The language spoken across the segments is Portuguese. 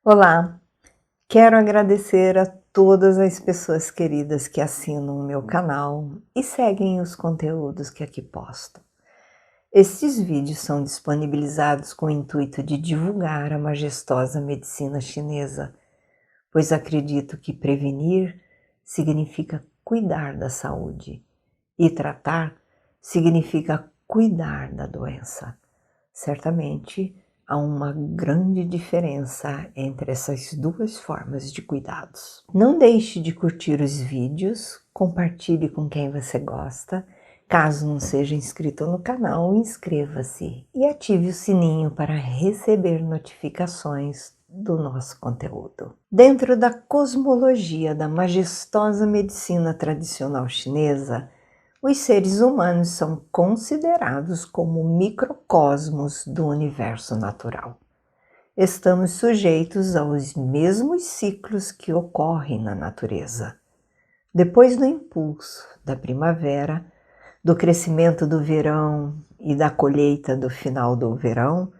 Olá, quero agradecer a todas as pessoas queridas que assinam o meu canal e seguem os conteúdos que aqui posto. Estes vídeos são disponibilizados com o intuito de divulgar a majestosa medicina chinesa, pois acredito que prevenir significa cuidar da saúde e tratar significa cuidar da doença. Certamente, há uma grande diferença entre essas duas formas de cuidados. Não deixe de curtir os vídeos, compartilhe com quem você gosta. Caso não seja inscrito no canal, inscreva-se e ative o sininho para receber notificações do nosso conteúdo. Dentro da cosmologia da majestosa medicina tradicional chinesa, os seres humanos são considerados como microcosmos do universo natural. Estamos sujeitos aos mesmos ciclos que ocorrem na natureza. Depois do impulso da primavera, do crescimento do verão e da colheita do final do verão,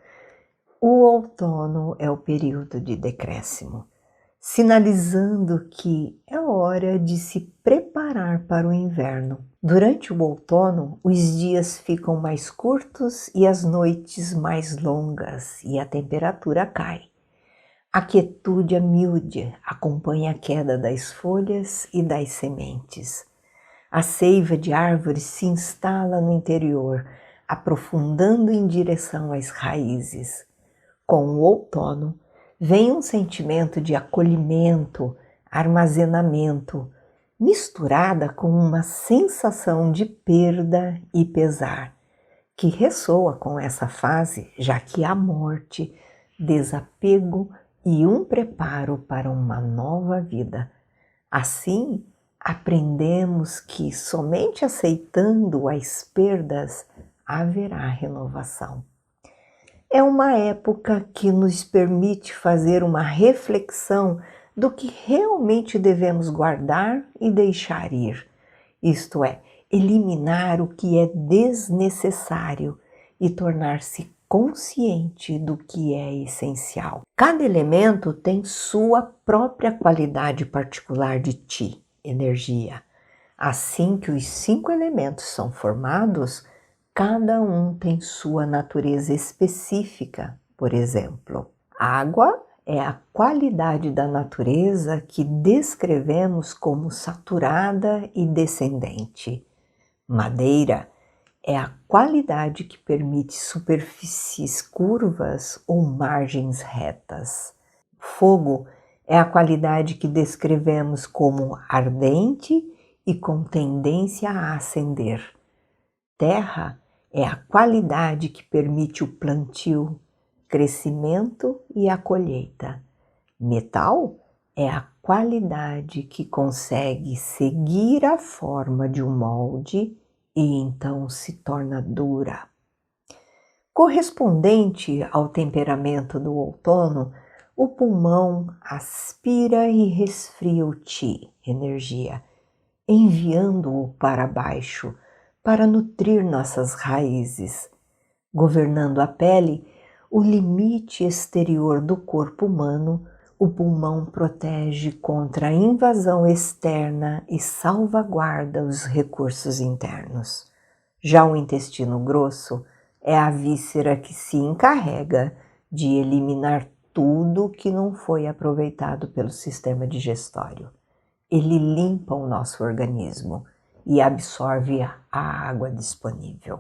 o outono é o período de decréscimo, sinalizando que é hora de se preparar para o inverno. Durante o outono, os dias ficam mais curtos e as noites mais longas e a temperatura cai. A quietude humilde acompanha a queda das folhas e das sementes. A seiva de árvores se instala no interior, aprofundando em direção às raízes. Com o outono, vem um sentimento de acolhimento, armazenamento, misturada com uma sensação de perda e pesar, que ressoa com essa fase, já que há morte, desapego e um preparo para uma nova vida. Assim, aprendemos que somente aceitando as perdas haverá renovação. É uma época que nos permite fazer uma reflexão do que realmente devemos guardar e deixar ir, isto é, eliminar o que é desnecessário e tornar-se consciente do que é essencial. Cada elemento tem sua própria qualidade particular de Qi, energia. Assim que os 5 elementos são formados, cada um tem sua natureza específica. Por exemplo, água é a qualidade da natureza que descrevemos como saturada e descendente. Madeira é a qualidade que permite superfícies curvas ou margens retas. Fogo é a qualidade que descrevemos como ardente e com tendência a ascender. Terra é a qualidade que permite o plantio, crescimento e a colheita. Metal é a qualidade que consegue seguir a forma de um molde e então se torna dura. Correspondente ao temperamento do outono, o pulmão aspira e resfria o Qi, energia, enviando-o para baixo para nutrir nossas raízes. Governando a pele, o limite exterior do corpo humano, o pulmão protege contra a invasão externa e salvaguarda os recursos internos. Já o intestino grosso é a víscera que se encarrega de eliminar tudo que não foi aproveitado pelo sistema digestório. Ele limpa o nosso organismo e absorve a água disponível.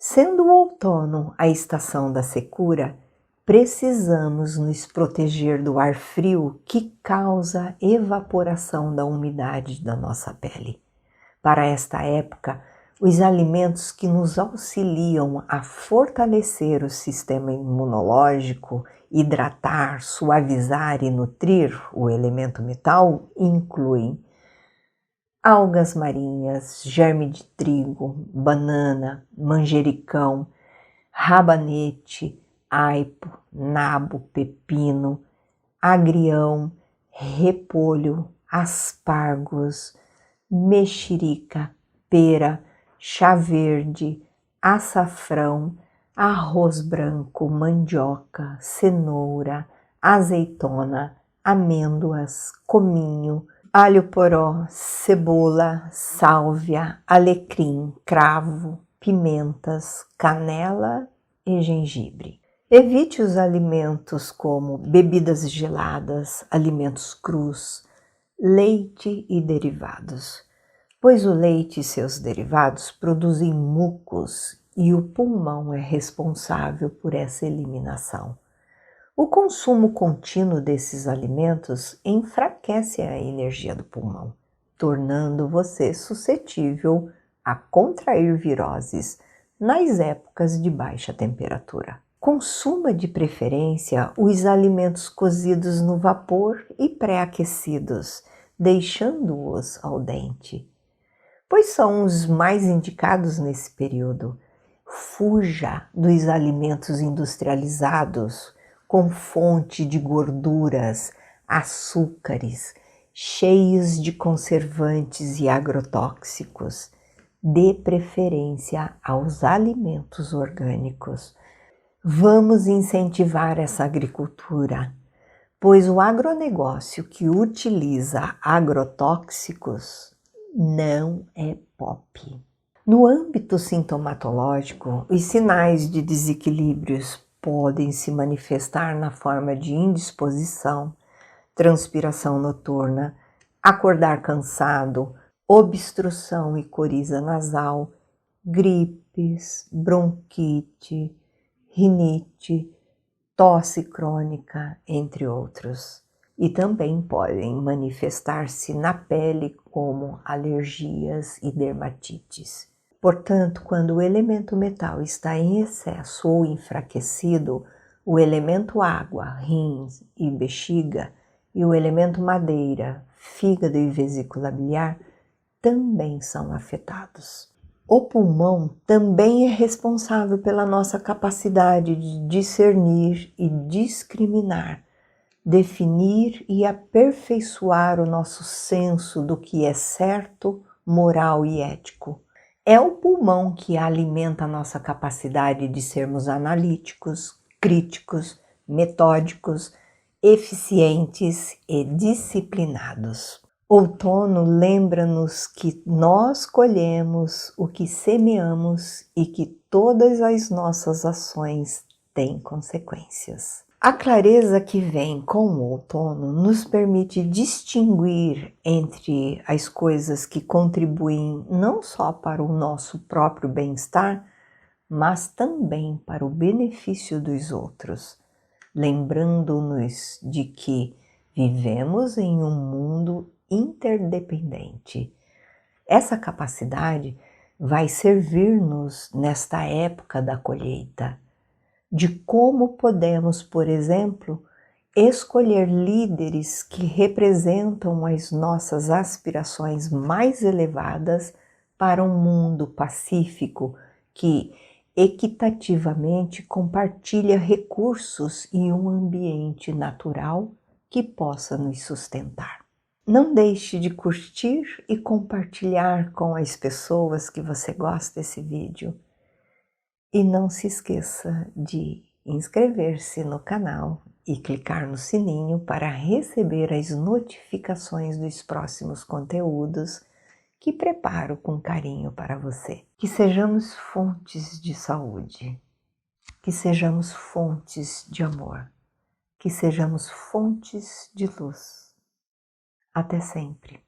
Sendo o outono a estação da secura, precisamos nos proteger do ar frio que causa evaporação da umidade da nossa pele. Para esta época, os alimentos que nos auxiliam a fortalecer o sistema imunológico, hidratar, suavizar e nutrir o elemento metal incluem algas marinhas, germe de trigo, banana, manjericão, rabanete, aipo, nabo, pepino, agrião, repolho, aspargos, mexerica, pera, chá verde, açafrão, arroz branco, mandioca, cenoura, azeitona, amêndoas, cominho, alho poró, cebola, sálvia, alecrim, cravo, pimentas, canela e gengibre. Evite os alimentos como bebidas geladas, alimentos crus, leite e derivados, pois o leite e seus derivados produzem mucos e o pulmão é responsável por essa eliminação. O consumo contínuo desses alimentos enfraquece a energia do pulmão, tornando você suscetível a contrair viroses nas épocas de baixa temperatura. Consuma de preferência os alimentos cozidos no vapor e pré-aquecidos, deixando-os ao dente, pois são os mais indicados nesse período. Fuja dos alimentos industrializados com fonte de gorduras, açúcares, cheios de conservantes e agrotóxicos. Dê preferência aos alimentos orgânicos. Vamos incentivar essa agricultura, pois o agronegócio que utiliza agrotóxicos não é pop. No âmbito sintomatológico, os sinais de desequilíbrios podem se manifestar na forma de indisposição, transpiração noturna, acordar cansado, obstrução e coriza nasal, gripes, bronquite, rinite, tosse crônica, entre outros. E também podem manifestar-se na pele como alergias e dermatites. Portanto, quando o elemento metal está em excesso ou enfraquecido, o elemento água, rins e bexiga, e o elemento madeira, fígado e vesícula biliar, também são afetados. O pulmão também é responsável pela nossa capacidade de discernir e discriminar, definir e aperfeiçoar o nosso senso do que é certo, moral e ético. É o pulmão que alimenta a nossa capacidade de sermos analíticos, críticos, metódicos, eficientes e disciplinados. Outono lembra-nos que nós colhemos o que semeamos e que todas as nossas ações têm consequências. A clareza que vem com o outono nos permite distinguir entre as coisas que contribuem não só para o nosso próprio bem-estar, mas também para o benefício dos outros, lembrando-nos de que vivemos em um mundo interdependente. Essa capacidade vai servir-nos nesta época da colheita, de como podemos, por exemplo, escolher líderes que representam as nossas aspirações mais elevadas para um mundo pacífico que equitativamente compartilha recursos e um ambiente natural que possa nos sustentar. Não deixe de curtir e compartilhar com as pessoas que você gosta desse vídeo. E não se esqueça de inscrever-se no canal e clicar no sininho para receber as notificações dos próximos conteúdos que preparo com carinho para você. Que sejamos fontes de saúde, que sejamos fontes de amor, que sejamos fontes de luz. Até sempre.